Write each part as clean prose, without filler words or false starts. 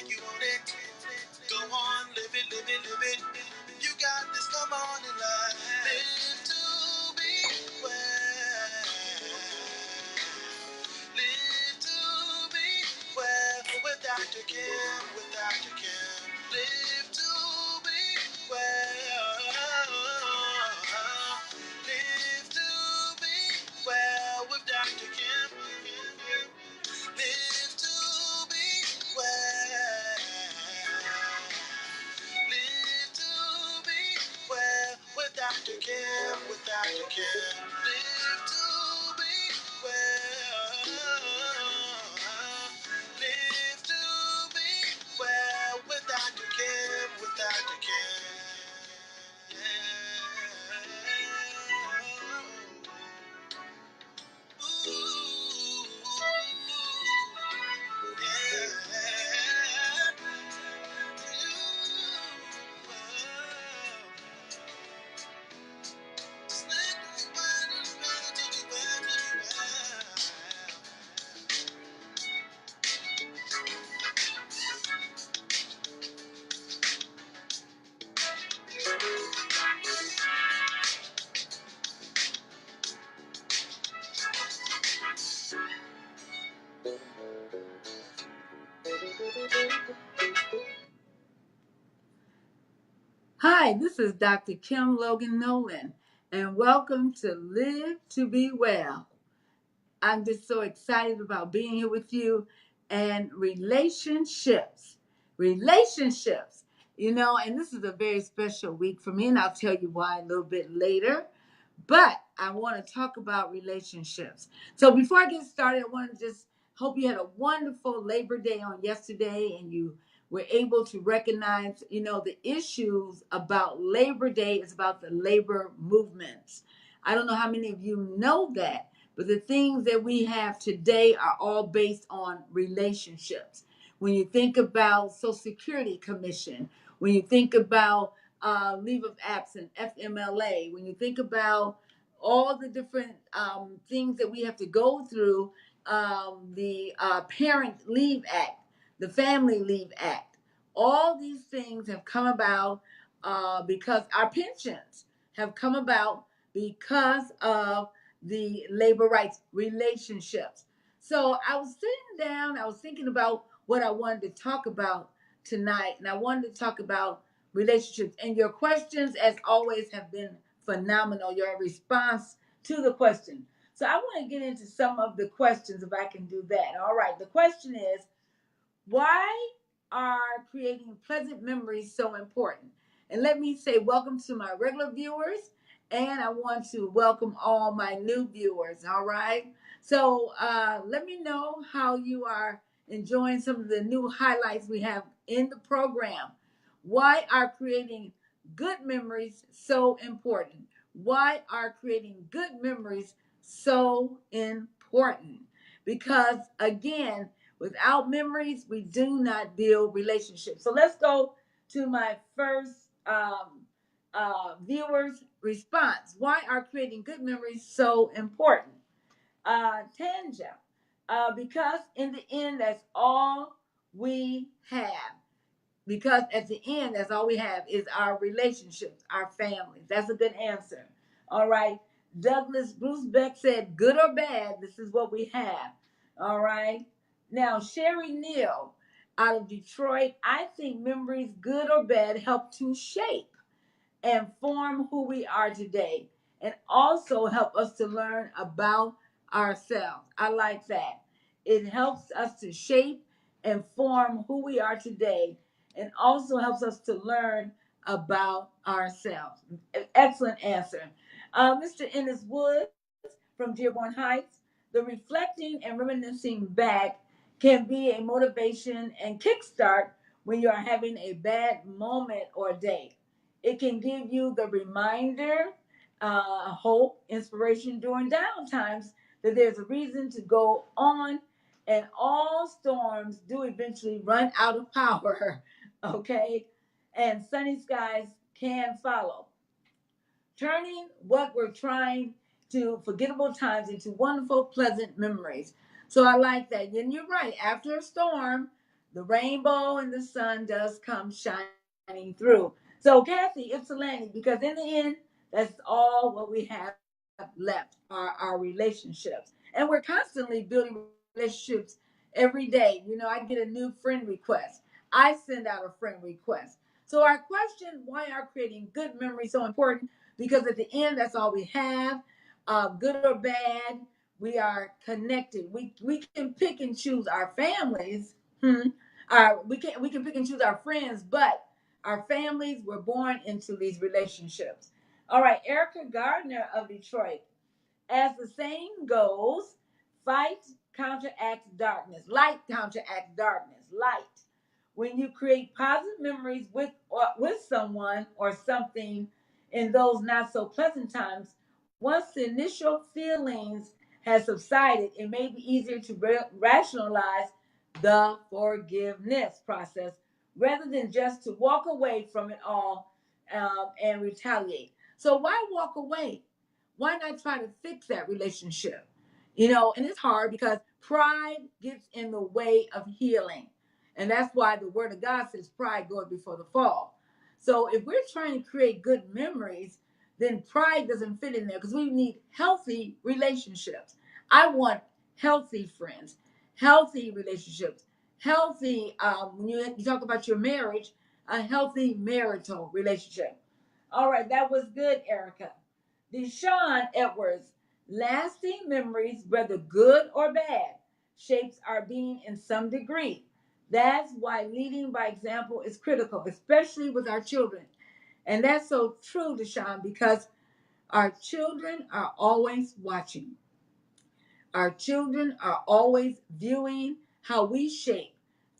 like you want it. Go on, live it, live it, live it. You got this, come on and live to be well. Live to be well with Dr. Kim, with Dr. Kim. Live to be well. Live to be well with Dr. Kim. Live to be well. Live to be well with Dr. Kim, with Dr. Kim. Live to be well. Live to be well with Dr. Kim, with Dr. Kim. Ooh, Hi, this is Dr. Kim Logan Nowlin, and welcome to Live to Be Well. I'm just so excited about being here with you and relationships. Relationships, and this is a very special week for me, and I'll tell you why a little bit later. But I want to talk about relationships. So before I get started, I want to just hope you had a wonderful Labor Day on yesterday and you were able to recognize, the issues about Labor Day is about the labor movements. I don't know how many of you know that, but the things that we have today are all based on relationships. When you think about Social Security Commission, when you think about leave of absence, FMLA, when you think about all the different things that we have to go through, the Parent Leave Act, the Family Leave Act, all these things have come about because our pensions have come about because of the labor rights relationships. So I was sitting down, I was thinking about what I wanted to talk about tonight, and I wanted to talk about relationships. And your questions, as always, have been phenomenal. Your response to the question. So I want to get into some of the questions if I can do that. All right. The question is, why are creating pleasant memories so important? And let me say welcome to my regular viewers, and I want to welcome all my new viewers. All right. So let me know how you are enjoying some of the new highlights we have in the program. Why are creating good memories so important? Why are creating good memories so important? Because again, without memories, we do not build relationships. So let's go to my first viewer's response. Why are creating good memories so important? Tanja, because in the end, that's all we have. Because at the end, that's all we have is our relationships, our families. That's a good answer. All right. Douglas Bruce Beck said, good or bad, this is what we have. All right. Now, Sherry Neal out of Detroit, I think memories, good or bad, help to shape and form who we are today and also help us to learn about ourselves. I like that. It helps us to shape and form who we are today and also helps us to learn about ourselves. Excellent answer. Mr. Ennis Woods from Dearborn Heights, the reflecting and reminiscing back can be a motivation and kickstart when you are having a bad moment or day. It can give you the reminder, hope, inspiration during down times that there's a reason to go on, and all storms do eventually run out of power, okay? And sunny skies can follow, turning what we're trying to forgettable times into wonderful, pleasant memories. So I like that. And you're right. After a storm, The rainbow and the sun does come shining through. So, Kathy, Ypsilanti, because in the end, that's all what we have left are our relationships. And we're constantly building relationships every day. You know, I get a new friend request, I send out a friend request. So, our question, why are creating good memories so important? Because at the end, that's all we have, good or bad. We are connected. We can pick and choose our families. We can pick and choose our friends, but our families were born into these relationships. All right, Erica Gardner of Detroit. As the saying goes, fight counteracts darkness. Light counteracts darkness. Light. When you create positive memories with someone or something in those not so pleasant times, once the initial feelings has subsided, it may be easier to rationalize the forgiveness process rather than just to walk away from it all and retaliate. So why walk away? Why not try to fix that relationship? You know, and it's hard because pride gets in the way of healing. And that's why the word of God says pride goes before the fall. So if we're trying to create good memories, then pride doesn't fit in there because we need healthy relationships. I want healthy friends, healthy relationships, healthy, when you talk about your marriage, a healthy marital relationship. All right, that was good, Erica. Deshaun Edwards, lasting memories, whether good or bad, shapes our being in some degree. That's why leading by example is critical, especially with our children. And that's so true, Deshaun, because our children are always watching. Our children are always viewing how we shape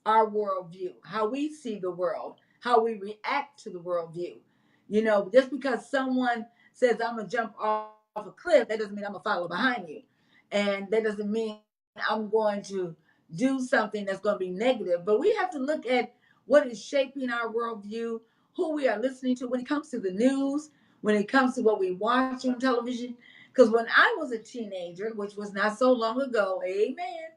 our worldview, how we see the world, how we react to the worldview. You know, just because someone says, I'm going to jump off a cliff, that doesn't mean I'm going to follow behind you. And that doesn't mean I'm going to do something that's going to be negative. But we have to look at what is shaping our worldview, who we are listening to when it comes to the news, when it comes to what we watch on television. Because when I was a teenager, which was not so long ago, amen,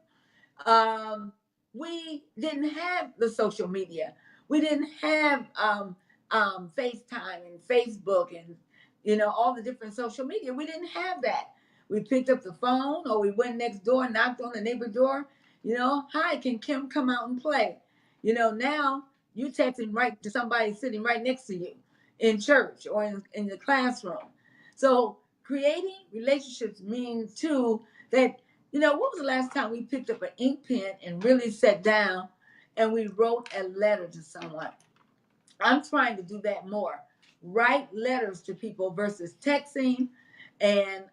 um, we didn't have the social media. We didn't have FaceTime and Facebook and, you know, all the different social media. We didn't have that. We picked up the phone or we went next door, knocked on the neighbor door. You know, hi, can Kim come out and play? You know, now you texting right to somebody sitting right next to you in church or in the classroom. So creating relationships means too that, you know, what was the last time we picked up an ink pen and really sat down and we wrote a letter to someone? I'm trying to do that more. Write letters to people versus texting and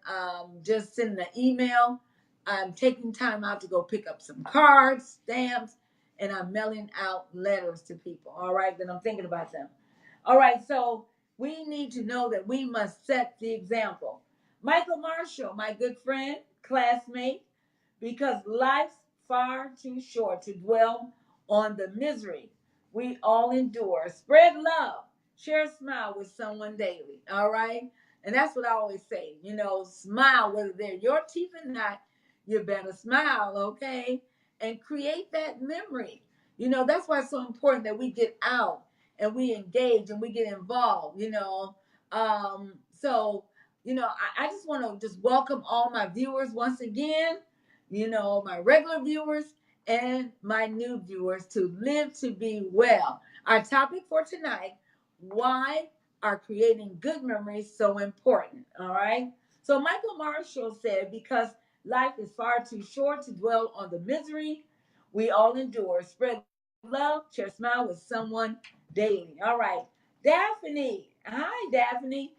just sending an email. I'm taking time out to go pick up some cards, stamps, and I'm mailing out letters to people. All right, then I'm thinking about them. All right, so we need to know that we must set the example. Michael Marshall, my good friend, classmate, because life's far too short to dwell on the misery we all endure. Spread love. Share a smile with someone daily. All right? And that's what I always say. You know, smile, whether they're your teeth or not, you better smile, okay? And create that memory. You know, that's why it's so important that we get out and we engage and we get involved, you know. So, you know, I just want to just welcome all my viewers once again, you know, my regular viewers and my new viewers to Live to Be Well. Our topic for tonight, why are creating good memories so important? All right. So Michael Marshall said, because life is far too short to dwell on the misery we all endure. Spread love, share a smile with someone daily. All right. Daphne. Hi, Daphne.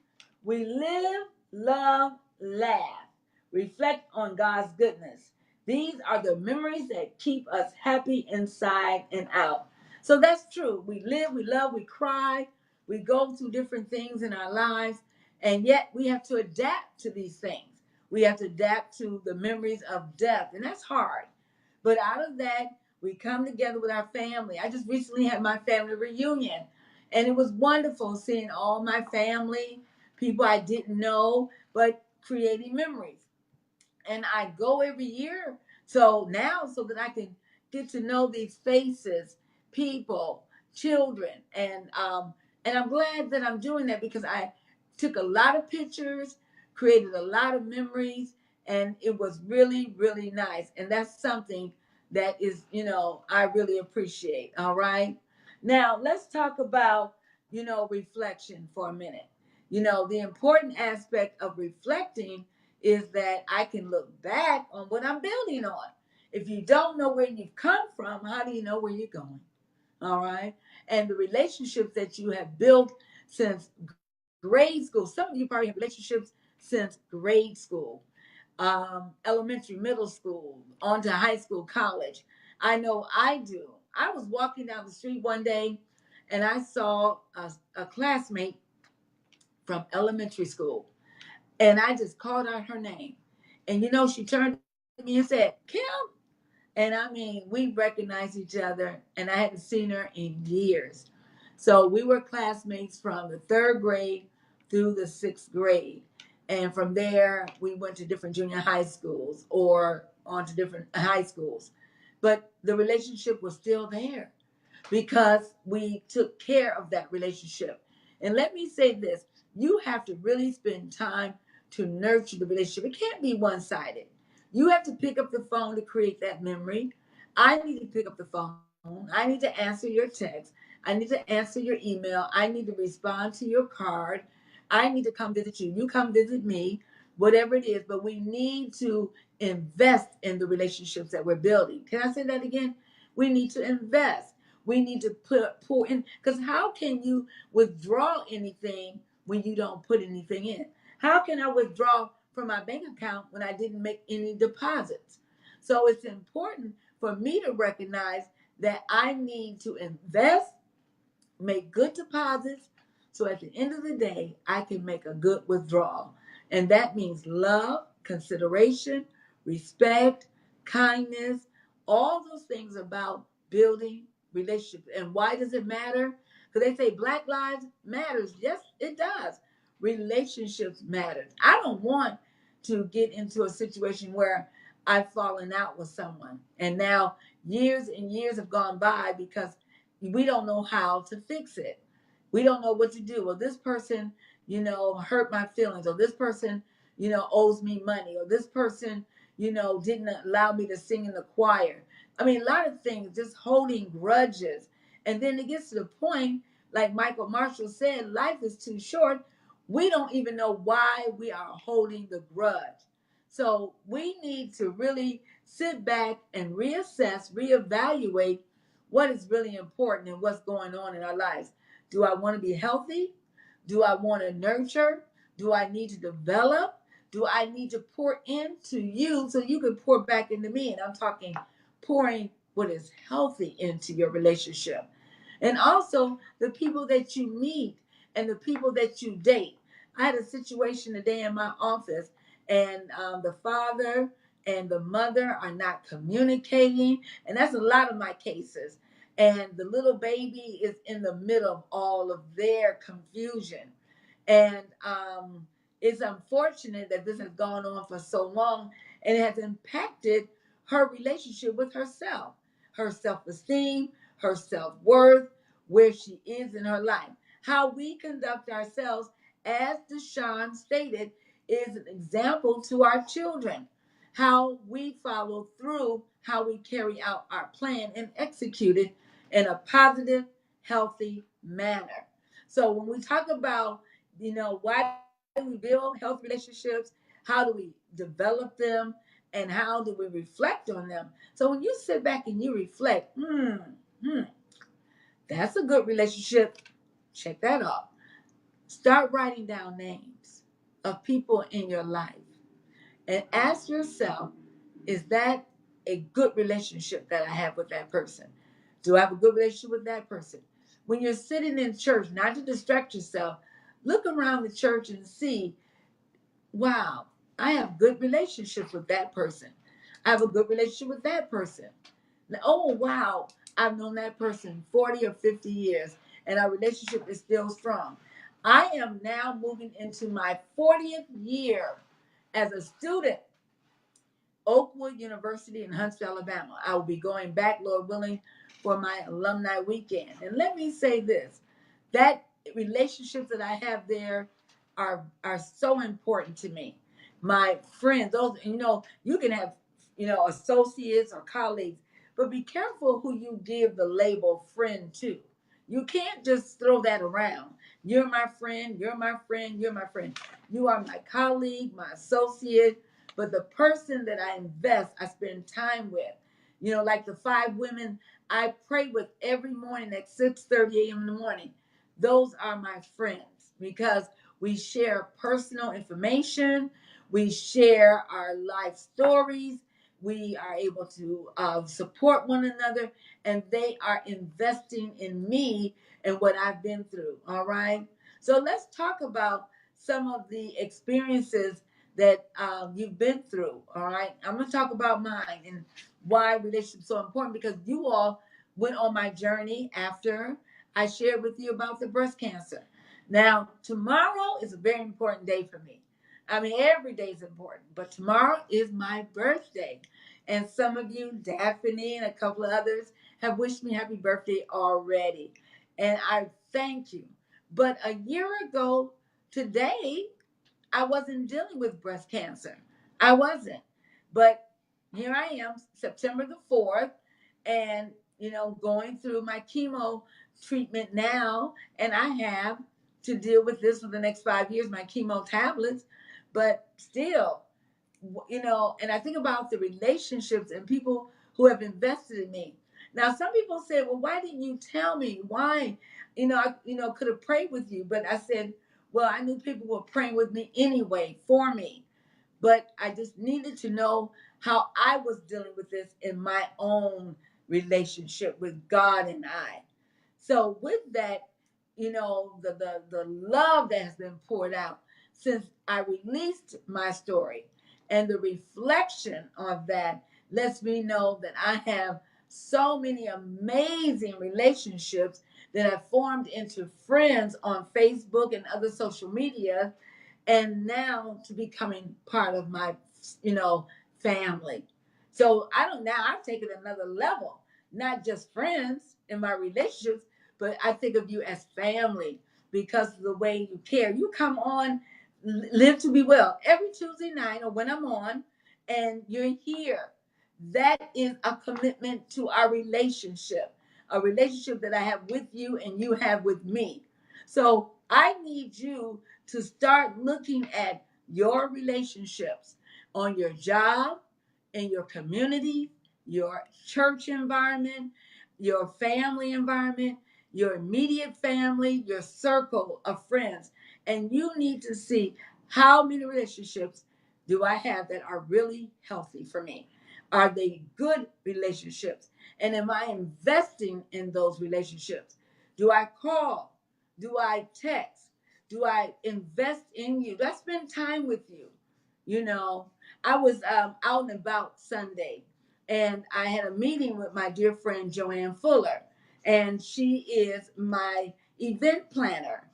We live, love, laugh, reflect on God's goodness. These are the memories that keep us happy inside and out. So that's true. We live, we love, we cry, we go through different things in our lives, and yet we have to adapt to these things. We have to adapt to the memories of death, and that's hard. But out of that, we come together with our family. I just recently had my family reunion, and it was wonderful seeing all my family, people I didn't know, but creating memories. And I go every year. So now, so that I can get to know these faces, people, children, and I'm glad that I'm doing that because I took a lot of pictures, created a lot of memories, and it was really, really nice. And that's something that is, I really appreciate. All right. Now let's talk about, reflection for a minute. The important aspect of reflecting is that I can look back on what I'm building on. If you don't know where you've come from, how do you know where you're going? All right. And the relationships that you have built since grade school, some of you probably have relationships since grade school, elementary, middle school, on to high school, college. I know I do. I was walking down the street one day and I saw a classmate from elementary school. And I just called out her name. And she turned to me and said, Kim. And I mean, we recognized each other, and I hadn't seen her in years. So we were classmates from the third grade through the sixth grade. And from there, we went to different junior high schools or on to different high schools. But the relationship was still there because we took care of that relationship. And let me say this, you have to really spend time to nurture the relationship. It can't be one sided. You have to pick up the phone to create that memory. I need to pick up the phone. I need to answer your text. I need to answer your email. I need to respond to your card. I need to come visit you. You come visit me, whatever it is. But we need to invest in the relationships that we're building. Can I say that again? We need to invest. We need to pour in, because how can you withdraw anything when you don't put anything in? How can I withdraw from my bank account when I didn't make any deposits? So it's important for me to recognize that I need to invest, make good deposits, so at the end of the day, I can make a good withdrawal. And that means love, consideration, respect, kindness, all those things about building relationships. And why does it matter? Because they say Black Lives Matters. Yes, it does. Relationships matter. I don't want to get into a situation where I've fallen out with someone. And now years and years have gone by because we don't know how to fix it. We don't know what to do. Well, this person, hurt my feelings, or this person, owes me money, or this person, didn't allow me to sing in the choir. I mean, a lot of things, just holding grudges. And then it gets to the point, like Michael Marshall said, life is too short. We don't even know why we are holding the grudge. So we need to really sit back and reassess, reevaluate what is really important and what's going on in our lives. Do I want to be healthy? Do I want to nurture? Do I need to develop? Do I need to pour into you so you can pour back into me? And I'm talking pouring what is healthy into your relationship. And also the people that you meet and the people that you date. I had a situation today in my office, and the father and the mother are not communicating. And that's a lot of my cases. And the little baby is in the middle of all of their confusion. And it's unfortunate that this has gone on for so long, and it has impacted her relationship with herself, her self esteem, her self worth, where she is in her life. How we conduct ourselves, as Deshaun stated, is an example to our children. How we follow through, how we carry out our plan and execute it in a positive, healthy manner. So when we talk about, why do we build health relationships? How do we develop them? And how do we reflect on them? So when you sit back and you reflect, that's a good relationship. Check that off. Start writing down names of people in your life and ask yourself, is that a good relationship that I have with that person? Do I have a good relationship with that person? When you're sitting in church, not to distract yourself, look around the church and see, wow, I have good relationships with that person. I have a good relationship with that person. Oh, wow, I've known that person 40 or 50 years, and our relationship is still strong. I am now moving into my 40th year as a student Oakwood University in Huntsville, Alabama. I will be going back, Lord willing, for my alumni weekend. And let me say this, that relationships that I have there are so important to me. My friends, those, you can have, associates or colleagues, but be careful who you give the label friend to. You can't just throw that around. You're my friend, you're my friend, you're my friend. You are my colleague, my associate, but the person that I invest, I spend time with. Like the 5 women I pray with every morning at 6:30 a.m. in the morning. Those are my friends because we share personal information, we share our life stories, we are able to support one another, and they are investing in me and what I've been through. All right. So let's talk about some of the experiences that you've been through. All right. I'm going to talk about mine and why relationships are so important because you all went on my journey after I shared with you about the breast cancer. Now, tomorrow is a very important day for me. I mean, every day is important, but tomorrow is my birthday. And some of you, Daphne and a couple of others, have wished me happy birthday already. And I thank you. But a year ago today, I wasn't dealing with breast cancer. I wasn't. But here I am, September the 4th, and, going through my chemo treatment now. And I have to deal with this for the next 5 years, my chemo tablets. But still, and I think about the relationships and people who have invested in me. Now, some people say, well, why didn't you tell me? Why? I could have prayed with you. But I said, well, I knew people were praying with me anyway for me. But I just needed to know how I was dealing with this in my own relationship with God and I. So with that, the love that has been poured out since I released my story and the reflection of that lets me know that I have so many amazing relationships that have formed into friends on Facebook and other social media and now to becoming part of my family. So I don't now I've taken another level, not just friends in my relationships, but I think of you as family because of the way you care. You come on Live to Be Well every Tuesday night or when I'm on and you're here. That is a commitment to our relationship, a relationship that I have with you and you have with me. So I need you to start looking at your relationships on your job, in your community, your church environment, your family environment, your immediate family, your circle of friends. And you need to see how many relationships do I have that are really healthy for me? Are they good relationships? And am I investing in those relationships? Do I call? Do I text? Do I invest in you? Do I spend time with you? You know, I was out and about Sunday and I had a meeting with my dear friend Joanne Fuller, and she is my event planner.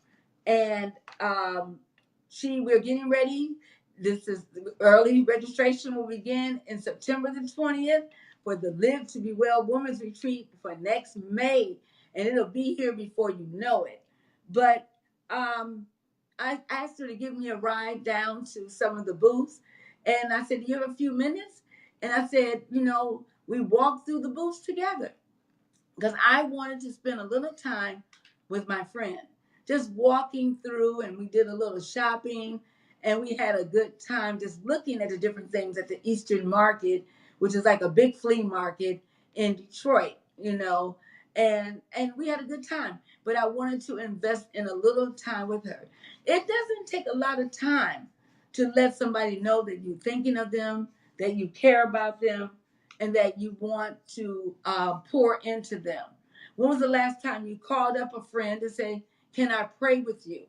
And we're getting ready. This is early registration will begin in September the 20th for the Live to Be Well Women's Retreat for next May, and it'll be here before you know it. But I asked her to give me a ride down to some of the booths, and I said, "Do you have a few minutes?" And I said, we walked through the booths together because I wanted to spend a little time with my friend, just walking through, and we did a little shopping, and we had a good time just looking at the different things at the Eastern Market, which is like a big flea market in Detroit, and we had a good time. But I wanted to invest in a little time with her. It doesn't take a lot of time to let somebody know that you're thinking of them, that you care about them, and that you want to pour into them. When was the last time you called up a friend and say, "Can I pray with you?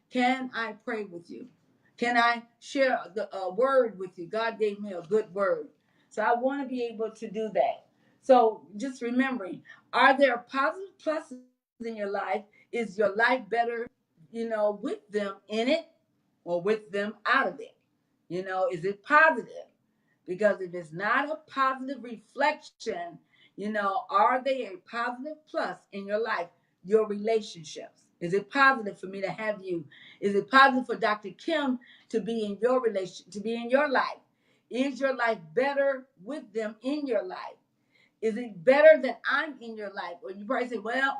Can I pray with you? Can I share a word with you? God gave me a good word." So I want to be able to do that. So just remembering, are there positive pluses in your life? Is your life better, with them in it or with them out of it? Is it positive? Because if it's not a positive reflection, are they a positive plus in your life? Your relationships. Is it positive for me to have you? Is it positive for Dr. Kim to be in your to be in your life? Is your life better with them in your life? Is it better that I'm in your life? Or you probably say, well,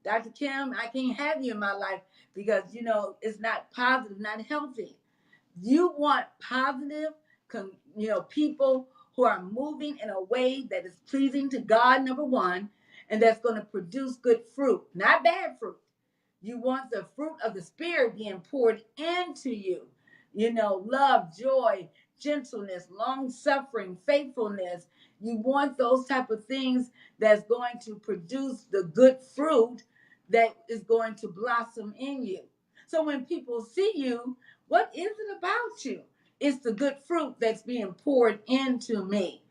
Dr. Kim, I can't have you in my life because, it's not positive, not healthy. You want positive, people who are moving in a way that is pleasing to God, number one, and that's going to produce good fruit, not bad fruit. You want the fruit of the Spirit being poured into you. Love, joy, gentleness, long suffering, faithfulness. You want those type of things that's going to produce the good fruit that is going to blossom in you. So when people see you, what is it about you? It's the good fruit that's being poured into me,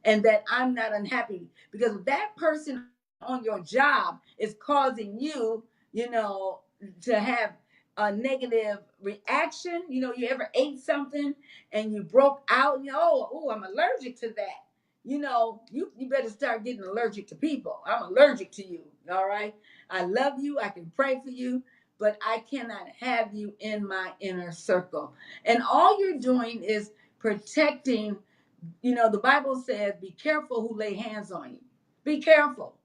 and that I'm not unhappy. Because if that person on your job is causing you, to have a negative reaction. You ever ate something and you broke out, oh, I'm allergic to that. You better start getting allergic to people. I'm allergic to you. All right. I love you. I can pray for you, but I cannot have you in my inner circle. And all you're doing is protecting. The Bible says, be careful who lay hands on you. Be careful,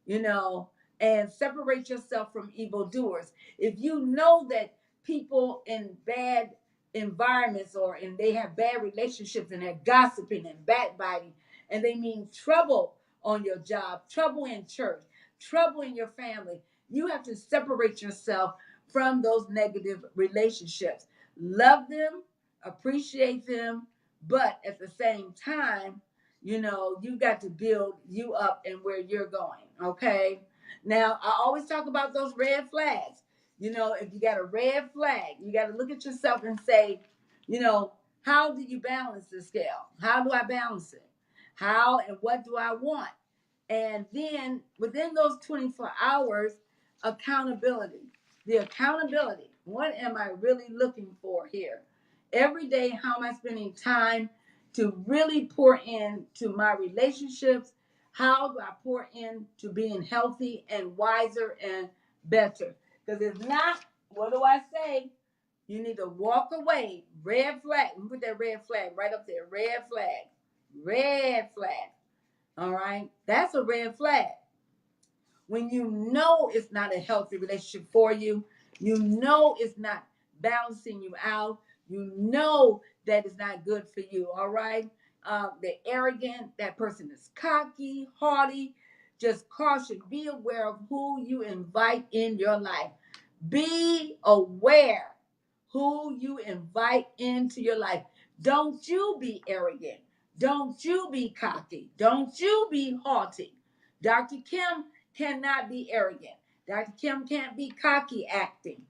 you know, and separate yourself from evildoers. If you know that people in bad environments and they have bad relationships and they're gossiping and backbiting, and they mean trouble on your job, trouble in church, trouble in your family, you have to separate yourself from those negative relationships. Love them, appreciate them, but at the same time, you got to build you up and where you're going. Okay. Now, I always talk about those red flags. If you got a red flag, you got to look at yourself and say, how do you balance the scale? How do I balance it? How and what do I want? And then within those 24 hours, accountability. The accountability. What am I really looking for here? Every day, how am I spending time to really pour into my relationships? How do I pour into being healthy and wiser and better? Because if not, what do I say? You need to walk away. Red flag. Put that red flag right up there. Red flag. Red flag. All right. That's a red flag. When you know it's not a healthy relationship for you, it's not balancing you out, that it's not good for you. All right. They're arrogant. That person is cocky, haughty. Just caution. Be aware of who you invite in your life. Be aware who you invite into your life. Don't you be arrogant. Don't you be cocky. Don't you be haughty. Dr. Kim cannot be arrogant. Dr. Kim can't be cocky acting,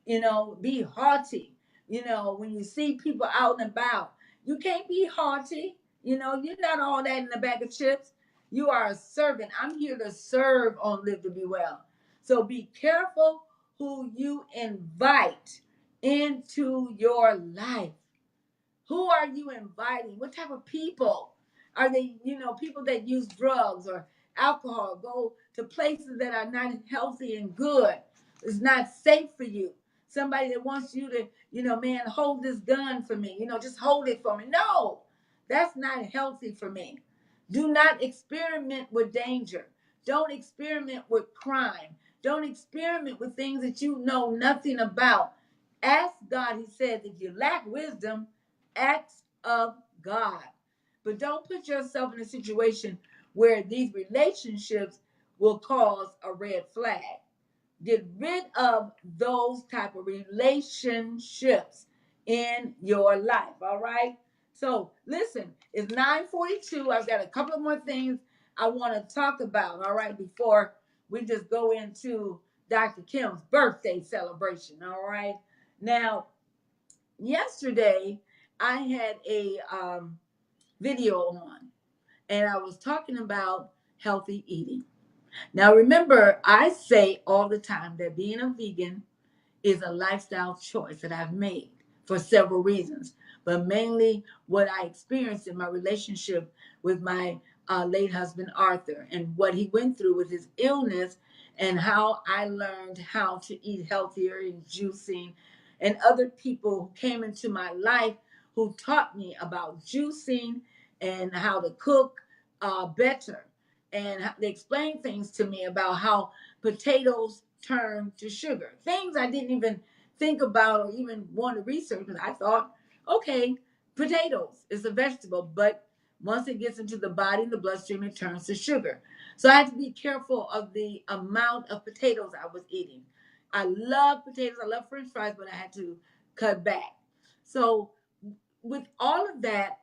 be haughty. When you see people out and about, you can't be haughty. You're not all that in a bag of chips. You are a servant. I'm here to serve on Live to Be Well. So be careful who you invite into your life. Who are you inviting? What type of people? Are they, people that use drugs or alcohol, go to places that are not healthy and good? It's not safe for you. Somebody that wants you to, man, hold this gun for me, just hold it for me. No, that's not healthy for me. Do not experiment with danger. Don't experiment with crime. Don't experiment with things that you know nothing about. Ask God. He said, if you lack wisdom, acts of God. But don't put yourself in a situation where these relationships will cause a red flag. Get rid of those type of relationships in your life. All right. So listen, it's 9:42. I've got a couple of more things I want to talk about. All right, before we just go into Dr. Kim's birthday celebration. All right. Now, yesterday I had a video on, and I was talking about healthy eating. Now, remember, I say all the time that being a vegan is a lifestyle choice that I've made for several reasons. but mainly what I experienced in my relationship with my late husband, Arthur, and what he went through with his illness, and how I learned how to eat healthier and juicing, and other people who came into my life who taught me about juicing and how to cook better. And they explained things to me about how potatoes turn to sugar. Things I didn't even think about or even want to research. And I thought, okay, potatoes is a vegetable, but once it gets into the body and the bloodstream, it turns to sugar. So I had to be careful of the amount of potatoes I was eating. I love potatoes, I love French fries, but I had to cut back. So with all of that,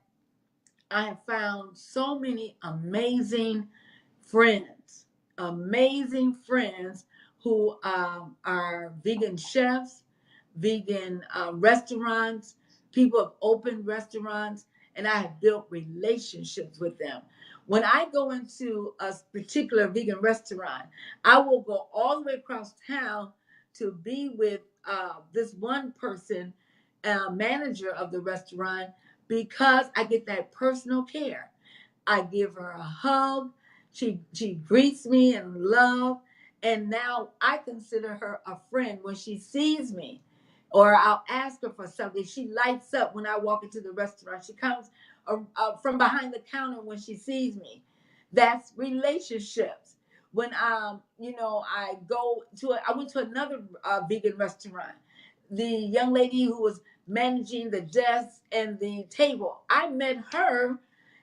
I have found so many amazing friends who are vegan chefs, vegan restaurants. People have opened restaurants, and I have built relationships with them. When I go into a particular vegan restaurant, I will go all the way across town to be with this one person, manager of the restaurant, because I get that personal care. I give her a hug. She greets me in love, and now I consider her a friend when she sees me, or I'll ask her for something. She lights up when I walk into the restaurant. She comes from behind the counter when she sees me. That's relationships. When I went to another vegan restaurant. The young lady who was managing the desk and the table, I met her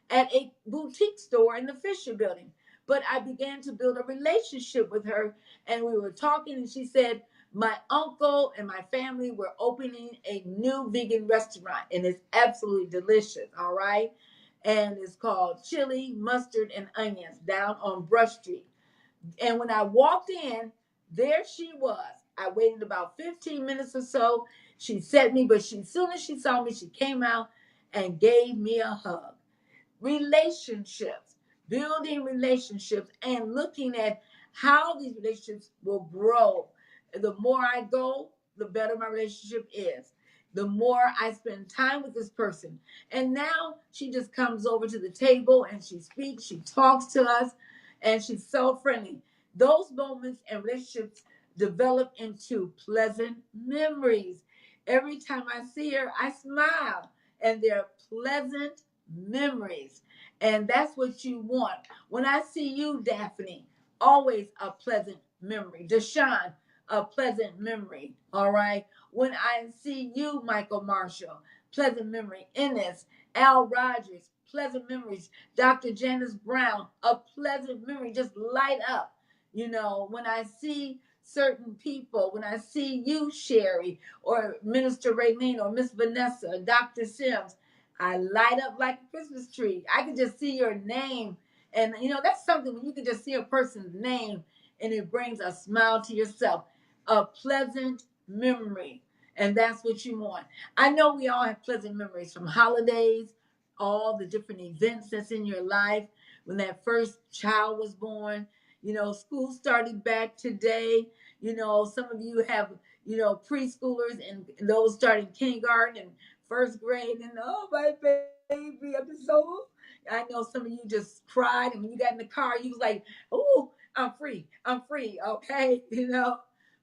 at a boutique store in the Fisher building. But I began to build a relationship with her, and we were talking, and she said, my uncle and my family were opening a new vegan restaurant, and it's absolutely delicious, all right? And it's called Chili, Mustard, and Onions down on Brush Street. And when I walked in, there she was. I waited about 15 minutes or so. She set me, but as soon as she saw me, she came out and gave me a hug. Relationships, building relationships, and looking at how these relationships will grow. The more I go, the better my relationship is. The more I spend time with this person. And now she just comes over to the table and she speaks, she talks to us, and she's so friendly. Those moments and relationships develop into pleasant memories. Every time I see her, I smile, and they're pleasant memories. And that's what you want. When I see you, Daphne, always a pleasant memory. Deshaun, a pleasant memory. All right. When I see you, Michael Marshall, pleasant memory. Ennis, Al Rogers, pleasant memories. Dr. Janice Brown, a pleasant memory. Just light up. When I see certain people, when I see you, Sherry, or Minister Raylene, or Miss Vanessa, Dr. Sims, I light up like a Christmas tree. I can just see your name. And, that's something when you can just see a person's name and it brings a smile to yourself, a pleasant memory. And that's what you want. I know we all have pleasant memories from holidays, all the different events that's in your life. When that first child was born, school started back today. Some of you have, preschoolers and those starting kindergarten and first grade, and oh, my baby, I'm just so. I know some of you just cried, and when you got in the car, you was like, "Oh, I'm free, okay."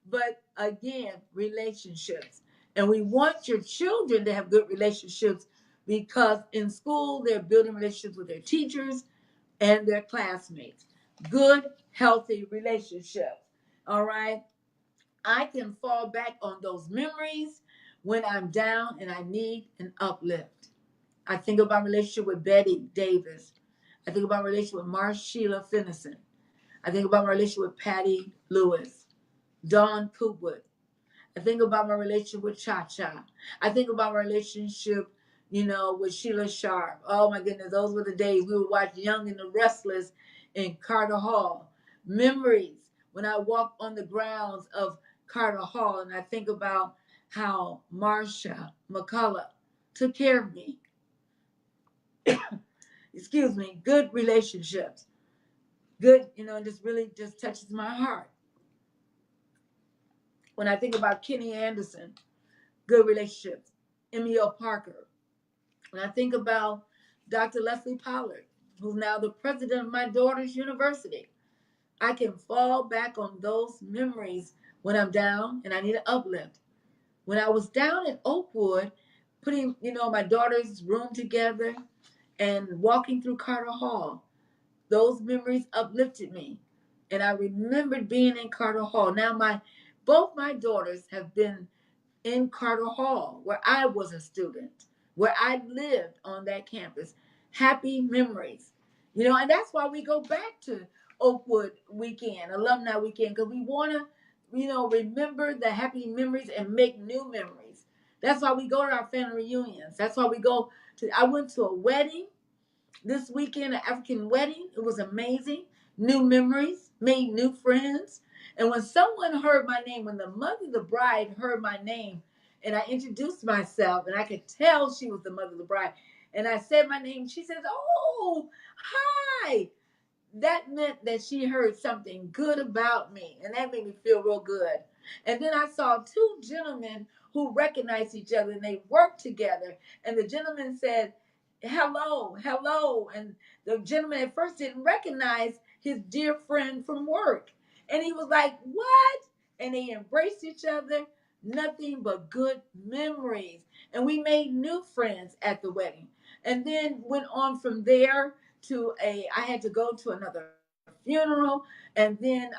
But again, relationships, and we want your children to have good relationships because in school they're building relationships with their teachers and their classmates. Good, healthy relationships. All right. I can fall back on those memories when I'm down and I need an uplift. I think about my relationship with Betty Davis. I think about my relationship with Marsh Sheila Finnison. I think about my relationship with Patty Lewis, Dawn Coopwood. I think about my relationship with Cha Cha. I think about my relationship, with Sheila Sharp. Oh my goodness, those were the days we would watch Young and the Restless in Carter Hall. Memories when I walk on the grounds of Carter Hall and I think about how Marsha McCullough took care of me. Excuse me, good relationships. Good, just really just touches my heart. When I think about Kenny Anderson, good relationships. Emil Parker. And I think about Dr. Leslie Pollard, who's now the president of my daughter's university. I can fall back on those memories when I'm down and I need an uplift. When I was down in Oakwood, putting, my daughter's room together and walking through Carter Hall, those memories uplifted me. And I remembered being in Carter Hall. Now both my daughters have been in Carter Hall, where I was a student, where I lived on that campus. Happy memories. And that's why we go back to Oakwood weekend, alumni weekend, because we want to, remember the happy memories and make new memories. That's why we go to our family reunions. That's why I went to a wedding this weekend, an African wedding. It was amazing. New memories, made new friends. And when someone heard my name, when the mother of the bride heard my name, and I introduced myself, and I could tell she was the mother of the bride, and I said my name, she says, "Oh, hi." That meant that she heard something good about me, and that made me feel real good. And then I saw two gentlemen who recognized each other, and they worked together. And the gentleman said, "Hello, hello." And the gentleman at first didn't recognize his dear friend from work. And he was like, "What?" And they embraced each other. Nothing but good memories. And we made new friends at the wedding. And then went on from there I had to go to another funeral. And then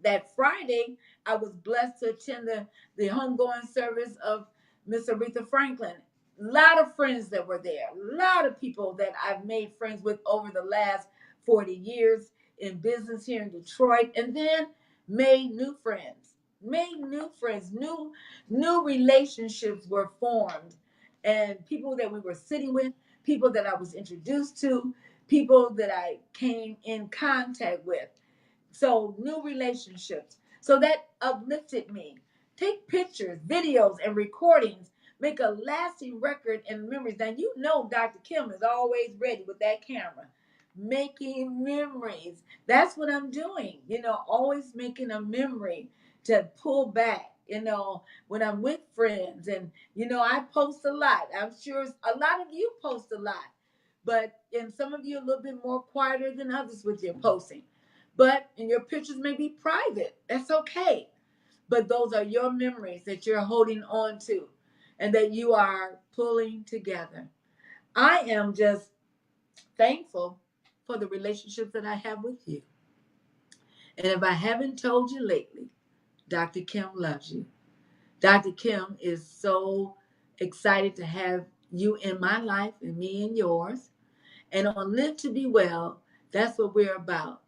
that Friday, I was blessed to attend the homegoing service of Miss Aretha Franklin. A lot of friends that were there, a lot of people that I've made friends with over the last 40 years in business here in Detroit, and then made new friends. New relationships were formed, and people that we were sitting with, people that I was introduced to, people that I came in contact with. So new relationships. So that uplifted me. Take pictures, videos, and recordings. Make a lasting record and memories. Now Dr. Kim is always ready with that camera. Making memories. That's what I'm doing. Always making a memory to pull back. When I'm with friends, and I post a lot. I'm sure a lot of you post a lot, and some of you a little bit more quieter than others with your posting. And your pictures may be private. That's okay. But those are your memories that you're holding on to and that you are pulling together. I am just thankful for the relationships that I have with you. And if I haven't told you lately, Dr. Kim loves you. Dr. Kim is so excited to have you in my life and me in yours. And on Live to Be Well, that's what we're about.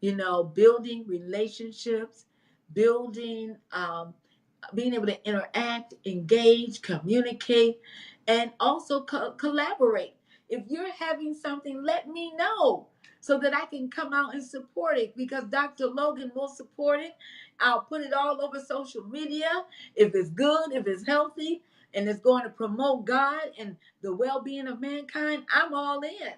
Building relationships, building, being able to interact, engage, communicate, and also collaborate. If you're having something, let me know so that I can come out and support it, because Dr. Logan will support it. I'll put it all over social media. If it's good, if it's healthy, and it's going to promote God and the well-being of mankind, I'm all in.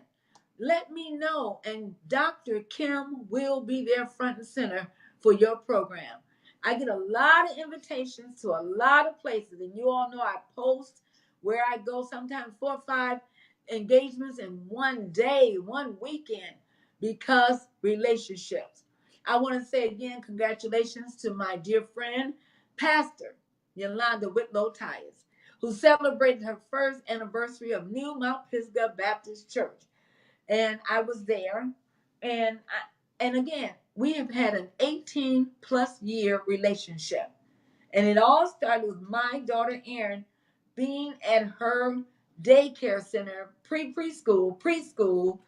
Let me know, and Dr. Kim will be there front and center for your program. I get a lot of invitations to a lot of places, and you all know I post where I go, sometimes 4 or 5 engagements in one day, one weekend, because relationships. I want to say again, congratulations to my dear friend, Pastor Yolanda Whitlow Tyus, who celebrated her first anniversary of New Mount Pisgah Baptist Church. And I was there. And again, we have had an 18 plus year relationship. And it all started with my daughter Erin being at her daycare center, preschool,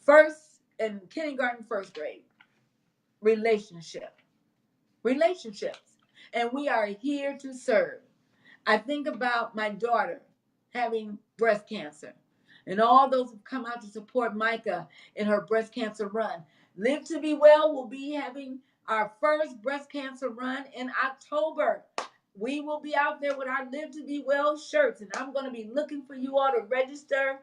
first and kindergarten, first grade. Relationships. And we are here to serve. I think about my daughter having breast cancer, and all those who come out to support Micah in her breast cancer run. Live to Be Well will be having our first breast cancer run in October. We will be out there with our Live to Be Well shirts, and I'm going to be looking for you all to register.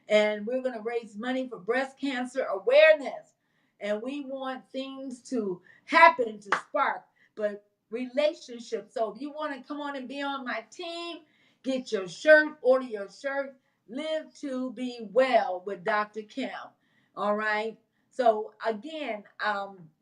And we're going to raise money for breast cancer awareness. And we want things to happen to spark, but relationships. So if you want to come on and be on my team, get your shirt, order your shirt. Live to Be Well with Dr. Kim. All right. So again,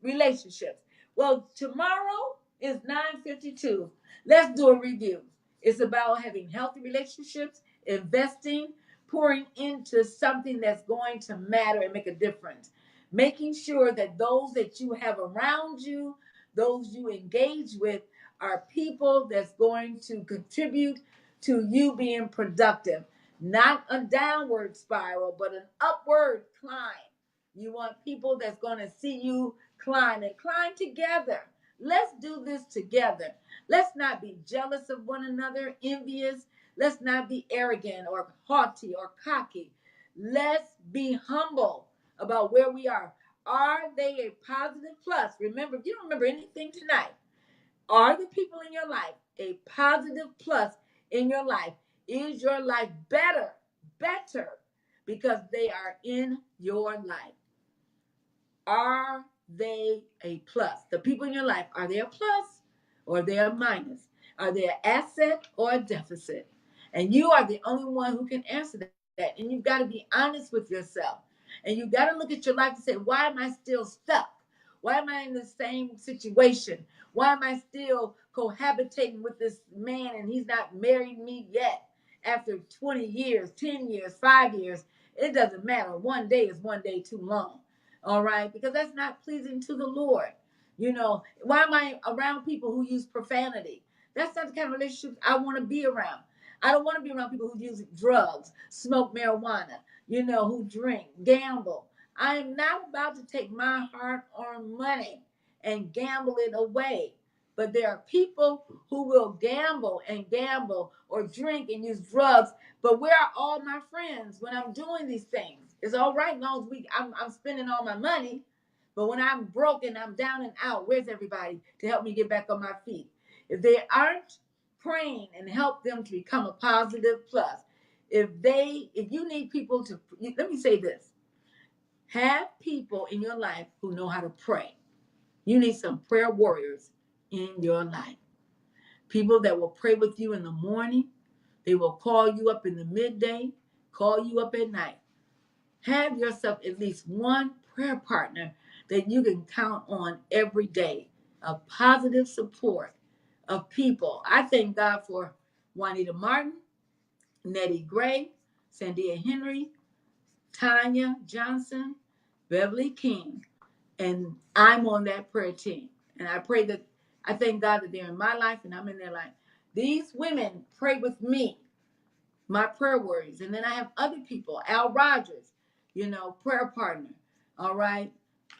relationships. Well, tomorrow is 9:52. Let's do a review. It's about having healthy relationships, investing, pouring into something that's going to matter and make a difference. Making sure that those that you have around you, those you engage with, are people that's going to contribute to you being productive. Not a downward spiral, but an upward climb. You want people that's going to see you climb and climb together. Let's do this together. Let's not be jealous of one another, envious. Let's not be arrogant or haughty or cocky. Let's be humble about where we are. Are they a positive plus? Remember, if you don't remember anything tonight, are the people in your life a positive plus in your life? Is your life better because they are in your life? Are they a plus? The people in your life, are they a plus or are they a minus? Are they an asset or a deficit? And you are the only one who can answer that. And you've got to be honest with yourself. And you've got to look at your life and say, why am I still stuck? Why am I in the same situation? Why am I still cohabitating with this man and he's not married me yet? After 20 years, 10 years, 5 years, it doesn't matter. One day is one day too long. All right, because that's not pleasing to the Lord. You know, why am I around people who use profanity? That's not the kind of relationships I want to be around. I don't want to be around people who use drugs, smoke marijuana, who drink, gamble. I am not about to take my hard-earned money and gamble it away. But there are people who will gamble or drink and use drugs. But where are all my friends when I'm doing these things? It's all right, as long as I'm spending all my money. But when I'm broken, I'm down and out, where's everybody to help me get back on my feet? If they aren't praying and help them to become a positive plus, if you need people to, let me say this, have people in your life who know how to pray. You need some prayer warriors in your life. People that will pray with you in the morning. They will call you up in the midday, call you up at night. Have yourself at least one prayer partner that you can count on every day. A positive support of people. I thank God for Juanita Martin, Nettie Gray, Sandia Henry, Tanya Johnson, Beverly King, and I'm on that prayer team. And I thank God that they're in my life and I'm in their life. These women pray with me, my prayer warriors. And then I have other people, Al Rogers, prayer partner. All right.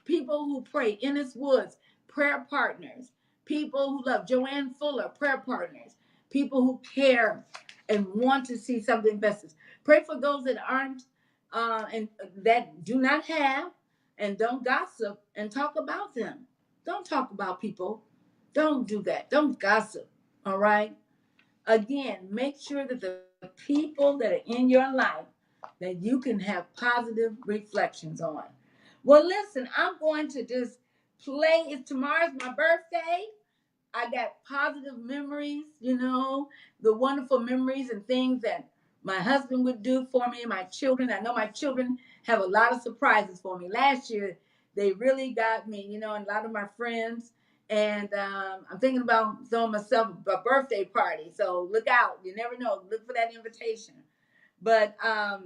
People who pray, Ennis Woods, prayer partners. People who love Joanne Fuller, prayer partners. People who care and want to see something better. Pray for those that aren't and that do not have, and don't gossip and talk about them. Don't talk about people. Don't do that. Don't gossip. All right. Again, make sure that the people that are in your life that you can have positive reflections on. Well, listen, I'm going to just play. Tomorrow's my birthday. I got positive memories, the wonderful memories and things that my husband would do for me and my children. I know my children have a lot of surprises for me. Last year, they really got me, and a lot of my friends. And I'm thinking about throwing myself a birthday party. So look out. You never know. Look for that invitation. But I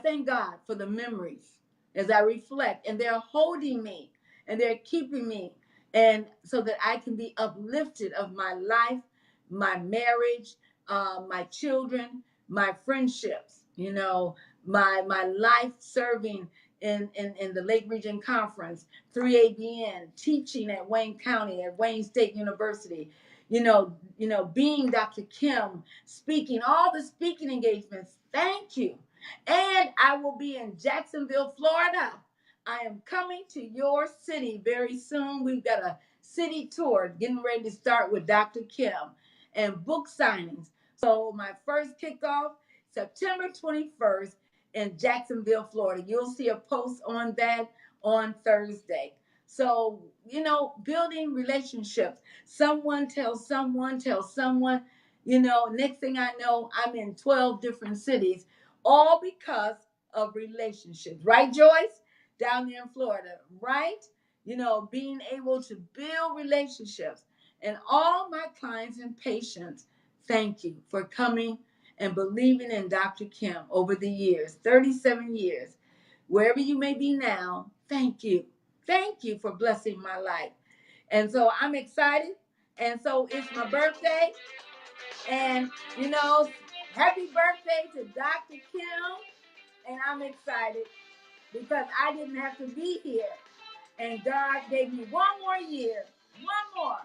thank God for the memories as I reflect, and they're holding me and they're keeping me, and so that I can be uplifted of my life, my marriage, my children, my friendships, my life serving in the Lake Region Conference, 3ABN, teaching at Wayne County, at Wayne State University, being Dr. Kim, speaking, all the speaking engagements. Thank you. And I will be in Jacksonville, Florida. I am coming to your city very soon. We've got a city tour getting ready to start with Dr. Kim and book signings. So my first kickoff, September 21st in Jacksonville, Florida. You'll see a post on that on Thursday. So, building relationships. Someone tells someone, Next thing I know, I'm in 12 different cities, all because of relationships. Right, Joyce? Down there in Florida, right? Being able to build relationships. And all my clients and patients, thank you for coming and believing in Dr. Kim over the years, 37 years. Wherever you may be now, thank you. Thank you for blessing my life. And so I'm excited. And so it's my birthday. And, happy birthday to Dr. Kim. And I'm excited because I didn't have to be here. And God gave me one more year. One more.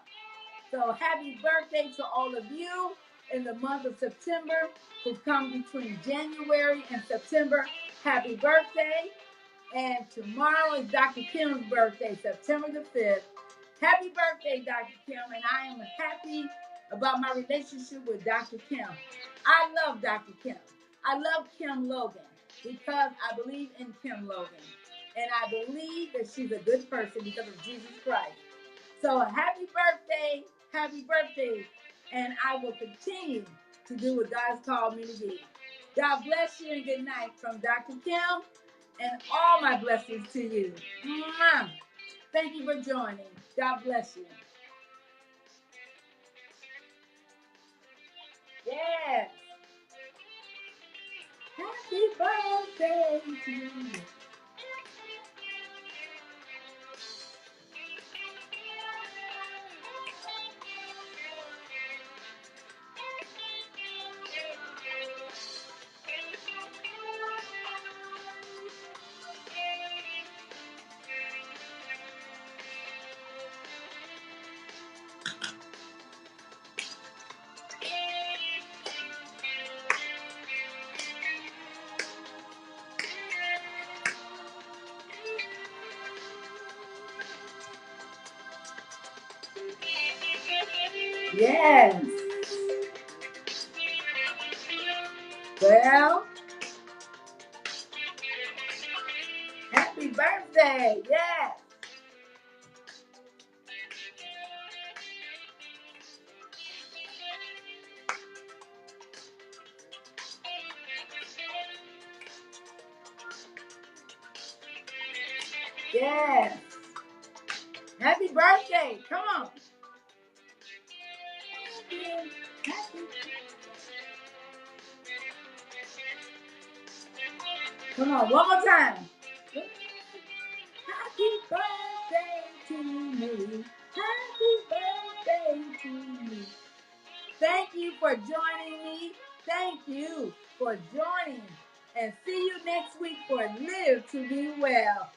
So happy birthday to all of you in the month of September who've come between January and September. Happy birthday. And tomorrow is Dr. Kim's birthday, September the 5th. Happy birthday, Dr. Kim. And I am happy about my relationship with Dr. Kim. I love Dr. Kim. I love Kim Logan because I believe in Kim Logan. And I believe that she's a good person because of Jesus Christ. So happy birthday, happy birthday. And I will continue to do what God's called me to do. God bless you and good night from Dr. Kim and all my blessings to you. Mwah. Thank you for joining. God bless you. Yes. Happy birthday to you. Yes. Well, happy birthday. Yes. Yes. Happy birthday. Come on. Happy. Come on, one more time. Happy birthday to me. Happy birthday to me. Thank you for joining me. Thank you for joining. And see you next week for Live to Be Well.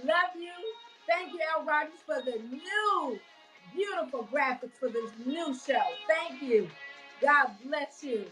Love you. Thank you, El Rogers, for the new beautiful graphics for this new show. Thank you. God bless you.